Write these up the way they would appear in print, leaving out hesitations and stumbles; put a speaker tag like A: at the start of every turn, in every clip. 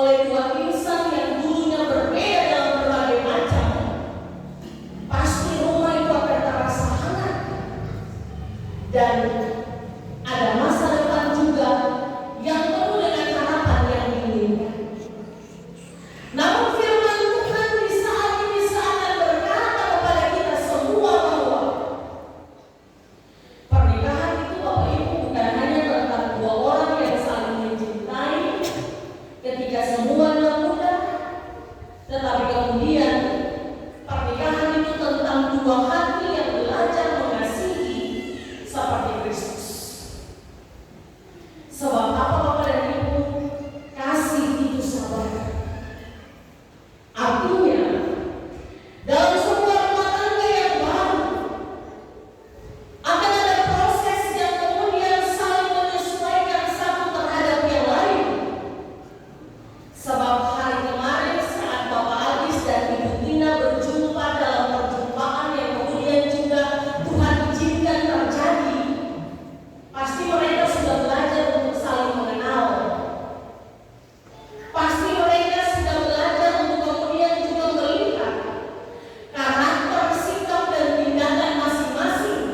A: oleh dua insan yang dulunya berbeda dalam berbagai macam, pasti rumah itu akan terasa hangat dan ada masa depan juga yang penuh dengan harapan yang diinginkan. Namun firman Tuhan di saat ini seakan berkata kepada kita semua bahwa pernikahan itu Bapak Ibu bukan hanya tentang dua orang yang saling mencintai ketika semuanya mudah, tetapi kemudian pernikahan itu tentang dua hati yang belajar mengasihi seperti Kristus. Sebab apa Bapak dan Ibu? Kasih itu sabar. Artinya dalam sebuah rumah tangga yang baru akan ada proses yang kemudian saling menyesuaikan satu terhadap yang lain. Sebab hari kemarin saat Bapak Adis dan Ibu Tina berjumpa dalam perjumpaan yang kemudian juga Tuhan izinkan terjadi, pasti mereka sudah belajar untuk saling mengenal. Pasti mereka sudah belajar untuk kemudian juga melihat karakter, sikap, dan tindakan masing-masing.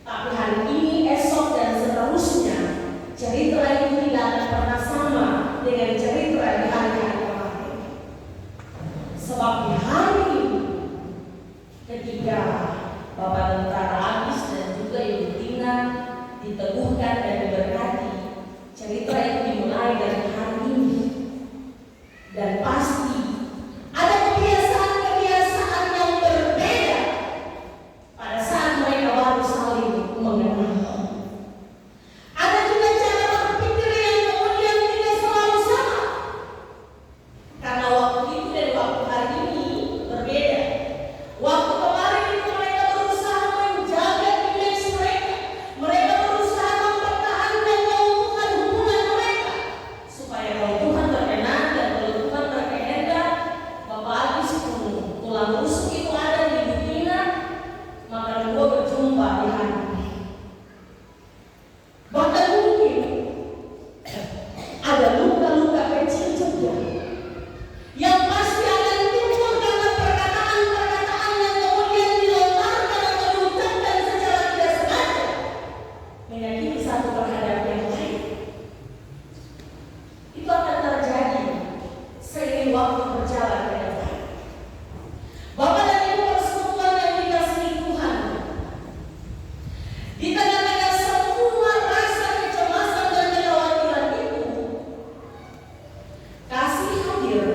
A: Tapi hari ini, esok, dan seterusnya, cerita itu tidak akan pernah sama dengan cerita di hari-hari kemarin. Sebab di hari ini, ketika Bapak Tentara Adis dan juga Ibu Tina diteguhkan dan diberkati, cerita itu dimulai dari hari ini. Dan pasti ada kebiasaan-kebiasaan yang berbeda pada saat mereka baru saling mengenal. Ada juga cara berpikir yang kemudian tidak selalu sama. Karena waktu itu dan waktu hari ini berbeda. Waktu kemarin itu mereka berusaha menjaga image mereka. Mereka berusaha mempertahankan keutuhan hubungan mereka. Supaya kalau Tuhan berkenan dan kalau Tuhan berkehendak, Bapak Adis tulang rusuk itu ada di Ibu Tina, maka kedua berjumpa di hari ini. Bahkan mungkin ada luka-luka kecil juga yang pasti akan timbul karena perkataan-perkataan yang kemudian dilontarkan atau diucapkan secara tidak sengaja menyakiti satu terhadap yang lain. Itu akan terjadi seiring waktu berjalan ke depan. Bapak dan Ibu persekutuan yang dikasihi Tuhan, di tengah-tengah semua rasa kecemasan dan kekhawatiran itu, kasih hadir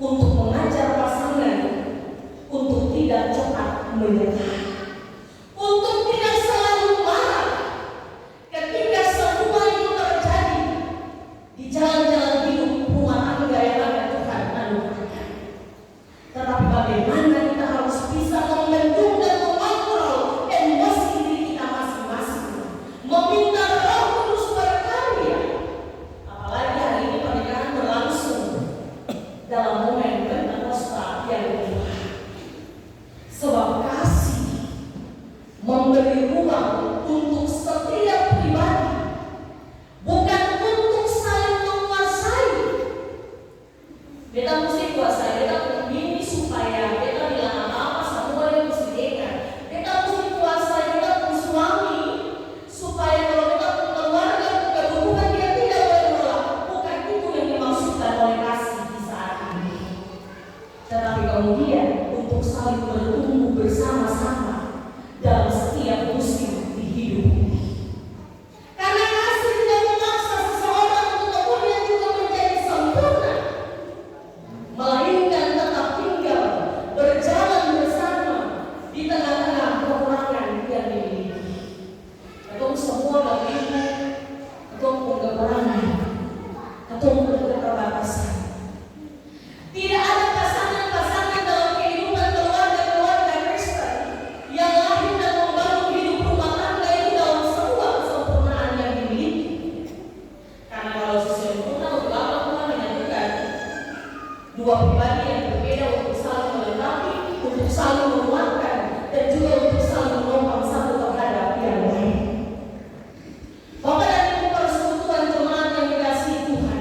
A: untuk mengajar pasangan untuk tidak cepat menyerah, untuk tidak selalu marah ketika semua itu terjadi di jalan-jalan hidup rumah tangga yang akan Tuhan anugerahkan. Tetapi bagaimana kita harus bisa membendung dan mengontrol emosi diri kita masing-masing, meminta Roh Kudus berkarya. Apalagi hari ini pernikahan berlangsung dalam momen Pentakosta yang kedua. Sebab kasih memberi ruang untuk setiap pribadi, bukan untuk saling menguasai. Beta mesti kuasai, beta begini supaya beta bilang apa-apa semua dia mesti dengar. Beta mesti kuasai, beta punya suami supaya kalau beta punya keluarga, punya hubungan dia tidak boleh menolak. Bukan itu yang dimaksudkan oleh kasih di saat ini. Tetapi kemudian untuk saling bertumbuh bersama-sama dalam setiap musim di hidup ini. Karena kasih tidak memaksa seseorang untuk kemudian juga menjadi sempurna, melainkan tetap tinggal berjalan bersama di tengah-tengah kekurangan yang dimiliki. Atau semua Bapak Ibu, atau kekurangan, atau keterbatasan. Tidak ada pasangan-pasangan dalam kehidupan keluarga Kristen yang lahir dan membangun hidup rumah tangga itu dalam sebuah kesempurnaan yang dimiliki. Karena kalau sesempurna untuk apa Tuhan menyatukan dua pribadi yang berbeda untuk saling melengkapi, untuk saling menguatkan, dan juga untuk saling menopang satu terhadap yang lain. Bapak dan Ibu persekutuan jemaat yang dikasihi Tuhan,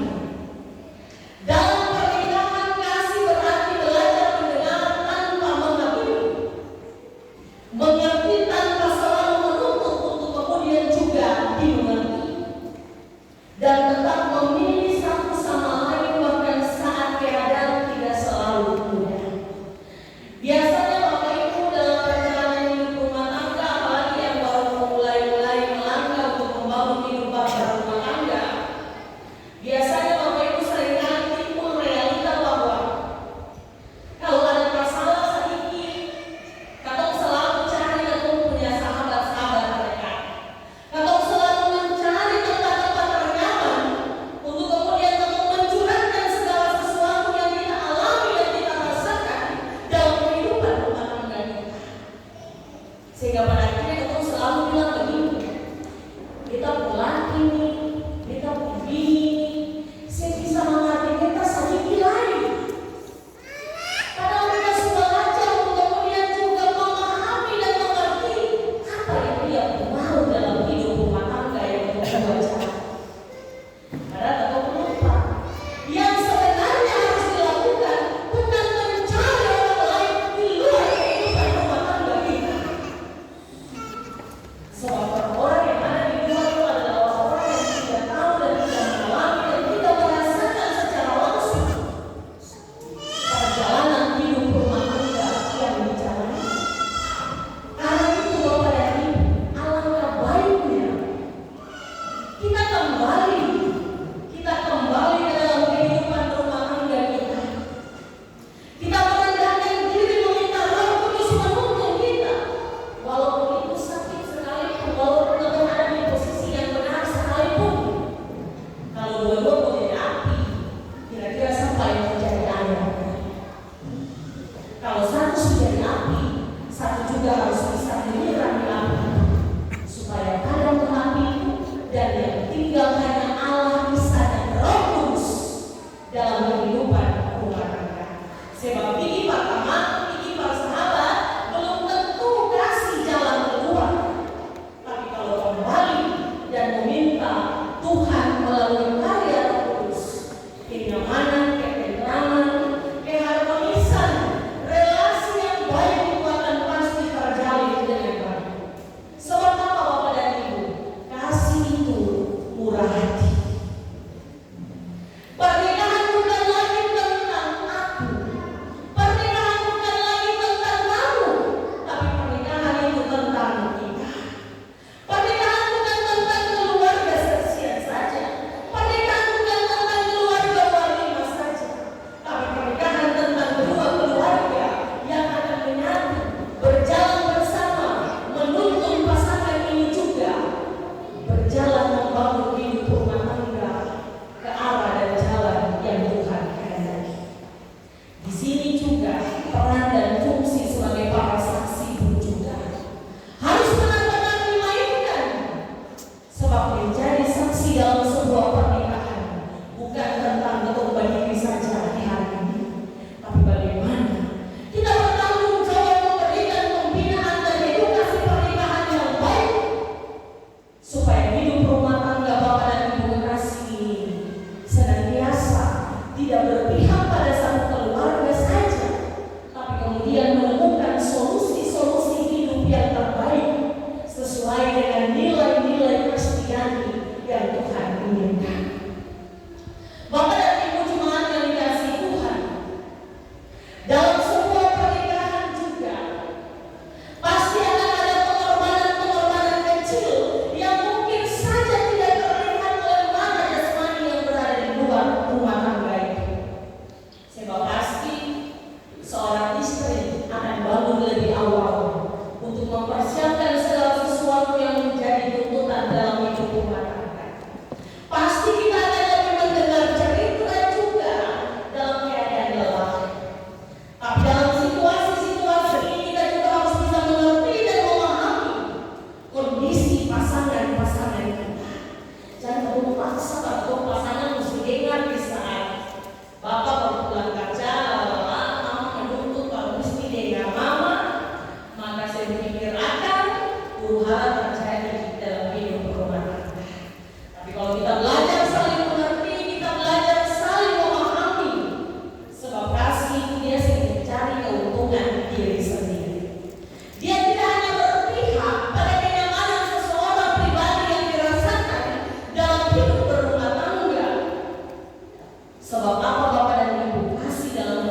A: Sebab apa Bapak dan Ibu, kasih dalam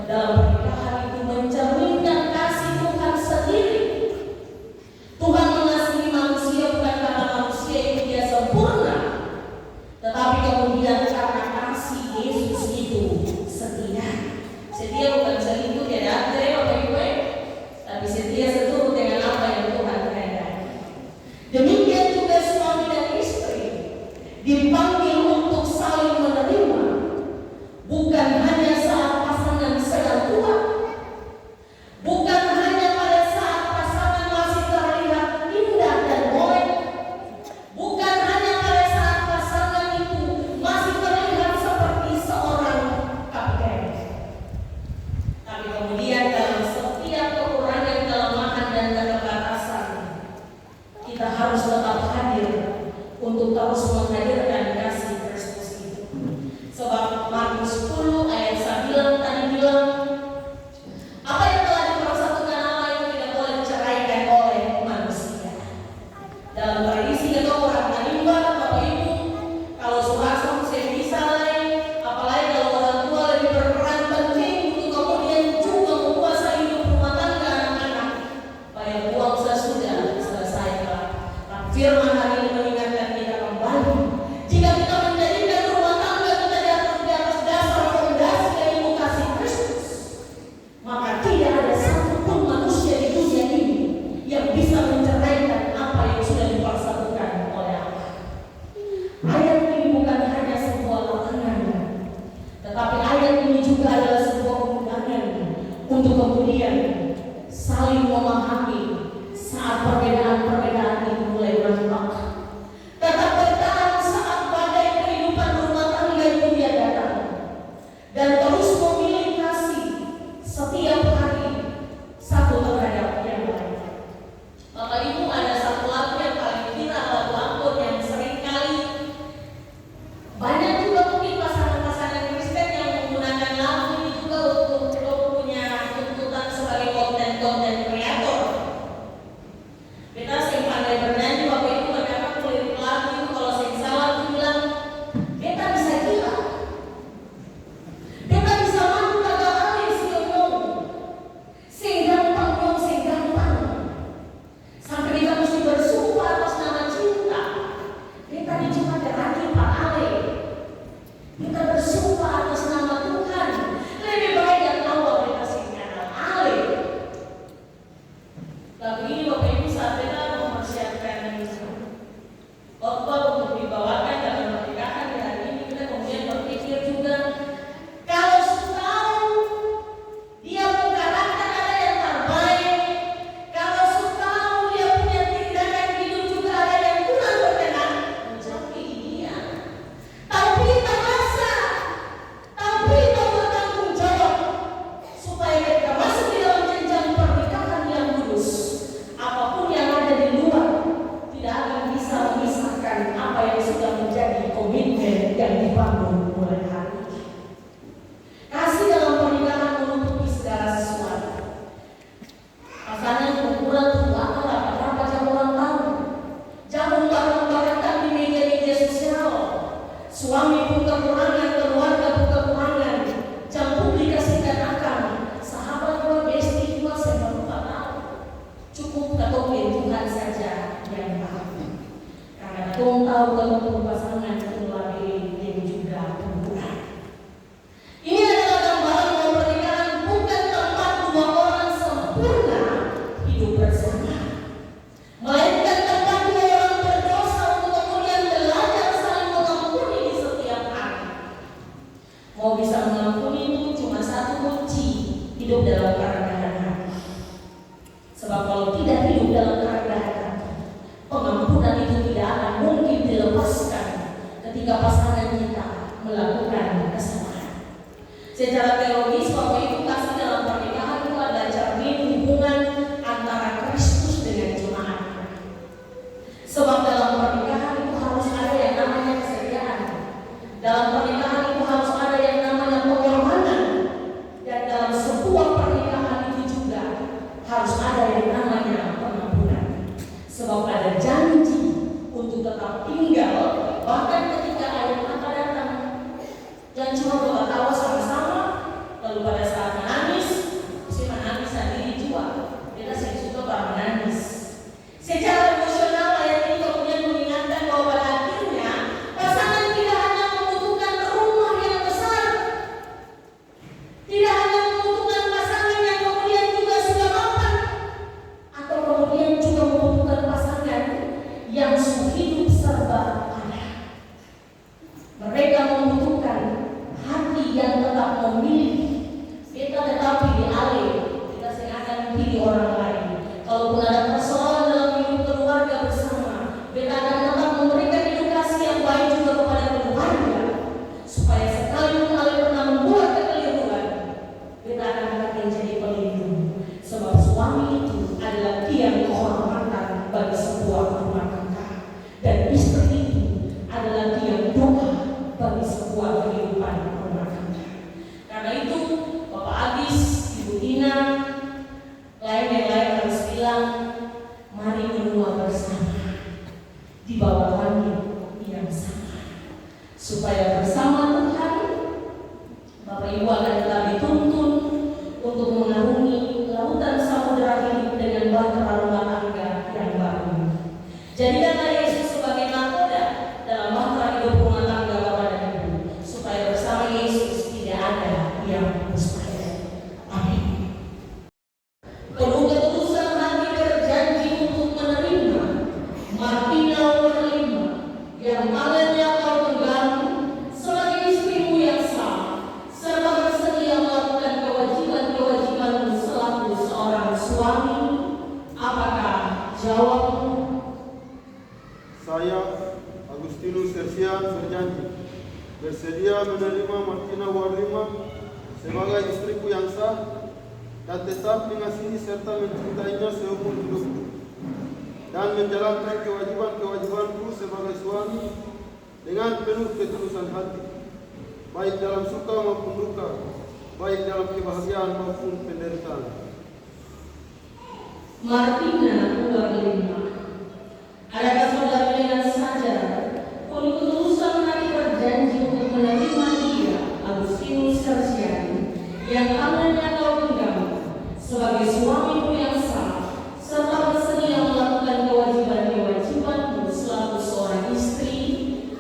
A: pernikahan itu mencerminkan kasih Tuhan sendiri. Tuhan mengasihi manusia bukan karena manusia itu dia sempurna, tetapi kemudian karena kasih Yesus itu setia. Setia bukan selingkuh ya Andre Bapak Ibu, tapi setia seturut dengan apa yang Tuhan kehendaki. Demikian juga suami dan istri dipanggil untuk saling menerima, bukan hanya saat pasangan sedang tua, bukan hanya pada saat pasangan masih terlihat indah dan molek, bukan hanya pada saat pasangan itu masih terlihat seperti seorang kapten, tapi kemudian dalam setiap kekurangan, kelemahan dan keterbatasan kita harus tetap hadir untuk terus menghadirkan kasih Kristus itu. Sebab Markus 10 ayat 9 tadi bilang, apa yang telah dipersatukan Allah itu tidak boleh diceraikan oleh manusia. Dalam tradisi atau orang menimba Bapak Ibu, kalau suasana saya bisa lain, apalagi kalau orang tua lebih berperan penting untuk kemudian juga menguasai hidup rumah tangga anak-anak. Bayar uang sesudah selesai lah. Firman hari ini mengingatkan kita kembali, jika kita menjadikan rumah tangga kita di atas dasar fondasi ilmu kasih Kristus, maka tidak ada satupun manusia di dunia ini yang bisa menceraikan apa yang sudah dipersatukan oleh Allah. Ayat ini bukan hanya sebuah larangan, tetapi ayat ini juga adalah sebuah undangan untuk kemudian saling memahami saat perbedaan-perbedaan itu mulai nampak. Tetap bertahan saat badai kehidupan rumah tangga itu dia datang, dan terus memilih kasih setiap hari satu terhadap yang lain. Bapak Ibu, ada satu lagu yang paling viral, lagu Ampun, yang sering kali banyak juga mungkin pasangan-pasangan Kristen yang menggunakan lagu ini juga untuk punya tuntutan sebagai konten kreator. Kita sering pandai bernyanyi, Bapak Ibu kadang lirik lagu itu kalau saya salah itu bilang, kita bisa gila, kita bisa maju kagak alih siomong, sing gampang, sampai kita mesti bersumpah atas nama cinta. Kita cuma deraki Pak Ale, kita bersumpah atas nama Tuhan. Lebih baik yang awal kita singkat Ale. Lagu ini Bapak Ibu saat kita mempersiapkan khotbah untuk dibawakan dalam pernikahan di hari ini, kita kemudian berpikir juga, kalau tahu dia punya karakter ada yang terbaik, kalau tahu dia punya tindakan hidup juga ada yang kurang berkenan, menjauhi dia. Tapi kita rasa, tapi kita bertanggung jawab supaya kita masuk di dalam jenjang pernikahan yang lurus. Apapun yang ada di luar tidak akan bisa memisahkan apa yang sudah menjadi komitmen yang dibangun mulai hari ini. Kasih dalam pernikahan menutupi segala sesuatu. Pasangan ukuran keuangan rapat-rapat yang orang tahu, jangan barang-barangkan di media sosial. Suami pun kekurangan, keluarga pun kekurangan, jam publikasikan akan sahabat dua, besti dua, saya lupa tahu. Cukup ketok Tuhan saja yang tahu. Karena Tuhan tahu ketok pasangan keluarga yang juga kurang. Ini adalah gambaran bahwa pernikahan bukan tempat dua orang sempurna hidup bersama, melainkan tempat dua orang berdosa untuk kemudian belajar saling mengampuni di setiap hari. Mau bisa mengampuni itu cuma satu kunci, hidup dalam kerendahan hati. Sebab kalau tidak hidup dalam kerendahan hati, pengampunan itu tidak akan mungkin dilepaskan ketika pasangan kita melakukan kesalahan. Secara teologis, Bapak Ibu, kasih dalam pernikahan itu adalah cermin hubungan antara Kristus dengan jemaatnya. Sebab dalam pernikahan itu harus ada yang namanya kesetiaan. Dalam pernikahan itu harus ada yang namanya pengorbanan. Dan dalam sebuah pernikahan itu juga harus ada yang namanya pengampunan. Sebab ada janji untuk tetap tinggal bahkan ketika ayat kata datang. Dan cuma Lalu pada saat menangis, si menangis sendiri juga. Kita sering suka orang menangis. Secara emosional ayat ini kemudian mengingatkan bahwa pada akhirnya pasangan tidak hanya membutuhkan rumah yang besar, tidak hanya membutuhkan pasangan yang kemudian juga sudah mapan, atau kemudian juga membutuhkan pasangan yang hidup serba ada. Mereka membutuhkan hati yang tetap memilih. Kita tetap pilih alih, kita sengaja memilih orang lain. Kalaupun ada persoalan dalam hidup keluarga bersama, kita akan tetap memberikan edukasi yang baik juga kepada keluarga, supaya sekalipun kalian pernah membuat kekeliruan, kita akan tetap menjadi pelindung. Sebab suami itu adalah tiang kehormatan bagi sebuah rumah tangga, dan istri itu adalah tiang doa bagi sebuah kehidupan rumah tangga. Karena itu, Bapak Agis, Ibu Tina, lain-lain harus bilang, mari menua bersama di bawah langit yang sama, supaya bersama Tuhan Bapak Ibu akan tetap dituntun untuk mengarungi lautan samudera hidup dengan bahtera rumah tangga yang baru. Jadikanlah Yesus sebagai nakoda dalam bahtera hidup rumah tangga Bapak dan Ibu, supaya bersama Yesus tidak ada yang mustahil. Amin. Penuh ketulusan hati berjanji untuk menerima Martina Warlima yang tangannya kau pegang sebagai istrimu yang sah, serta bersedia melakukan kewajiban-kewajibanmu selaku seorang suami. Apakah jawabmu?
B: Saya, Agustinus Sersian, berjanji bersedia menerima Martina Warlima sebagai istriku yang sah dan tetap mengasihi serta mencintainya seumur hidupku, dan menjalankan kewajiban-kewajibanku sebagai suami dengan penuh ketulusan hati, baik dalam suka maupun duka, baik dalam kebahagiaan maupun penderitaan.
A: Martina Warlima, adakah saudara dengan saja penuh ketulusan hati berjanji untuk menerima dia, Agustinus Sersian, yang tangannya kau pegang sebagai suamimu yang sah, serta bersedia melakukan kewajiban-kewajibanmu selaku seorang istri?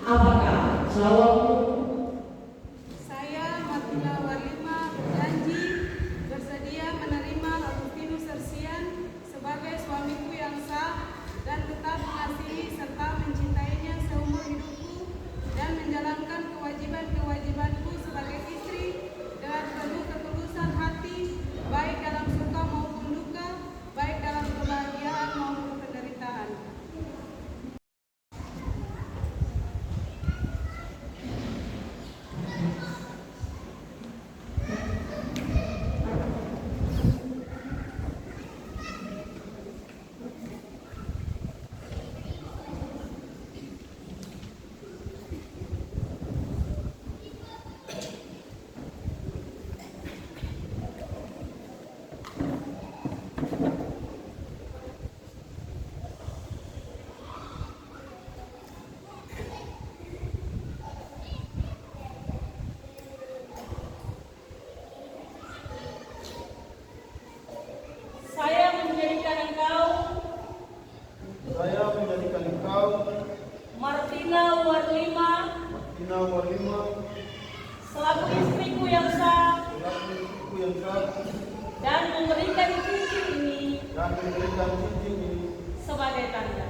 A: Apakah jawabmu?
C: Saya, Martina Warlima, berjanji bersedia menerima Agustinus Sersian sebagai suamiku yang sah dan tetap mengasihi serta mencintainya seumur hidupku, dan menjalankan kewajiban-kewajibanku sebagai istri dengan penuh ketulusan hati, baik dalam suka maupun duka, baik dalam kebahagiaan maupun penderitaan.
A: Martina Warlima selaku istriku yang sah dan memberikan cincin ini sebagai tanda.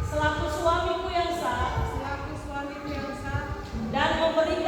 A: Selaku suamiku yang sah dan memberikan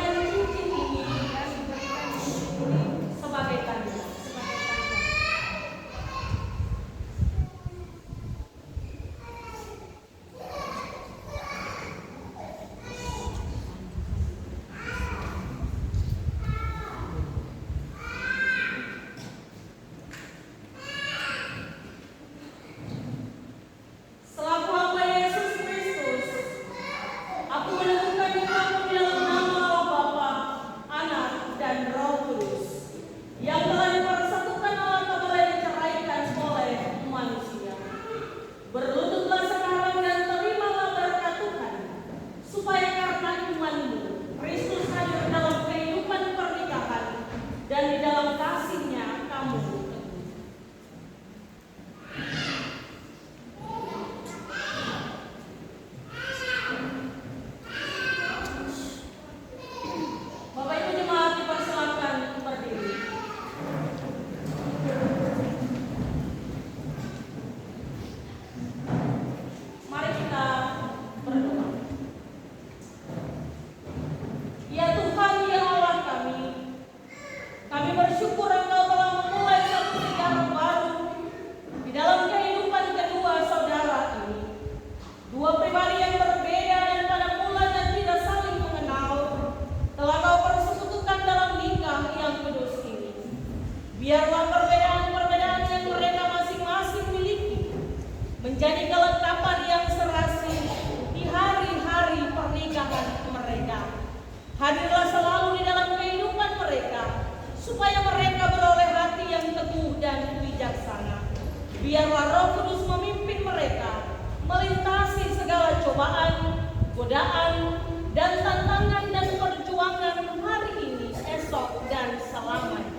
A: Biarlah Roh Kudus memimpin mereka melintasi segala cobaan, godaan, dan tantangan dan perjuangan hari ini, esok, dan selamanya.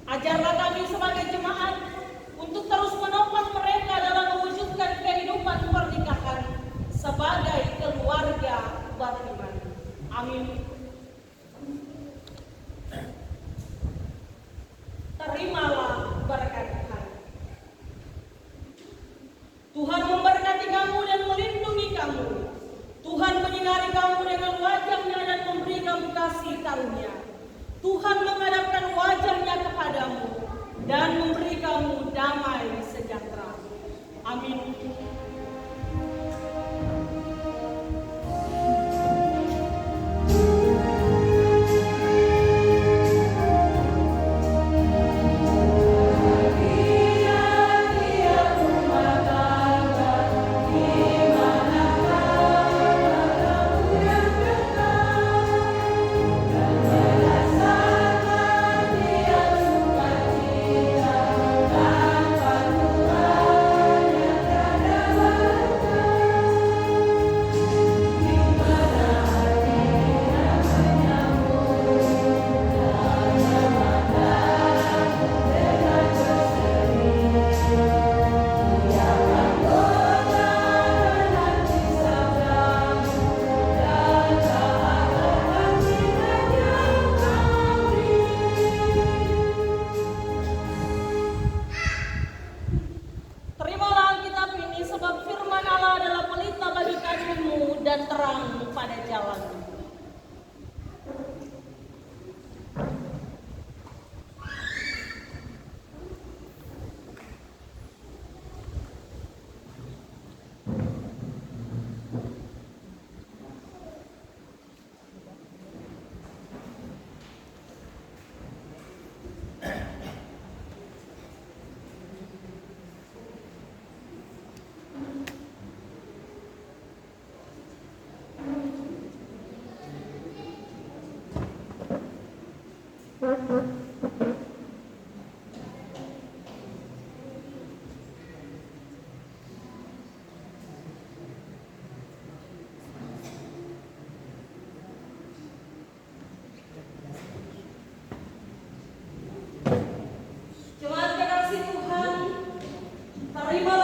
A: Ajarlah kami sebagai jemaat untuk terus menopang mereka dalam mewujudkan kehidupan pernikahan sebagai keluarga beriman. Amin. Terimalah berkat Tuhan. Tuhan memberkati kamu dan melindungi kamu. Tuhan menyinari kamu dengan wajah-Nya dan memberi kamu kasih karunia. Tuhan menghadapkan wajah-Nya kepadamu dan memberi kamu damai sejahtera. Amin. Dan terang pada jalan. Jemaat kekasih Tuhan, terimalah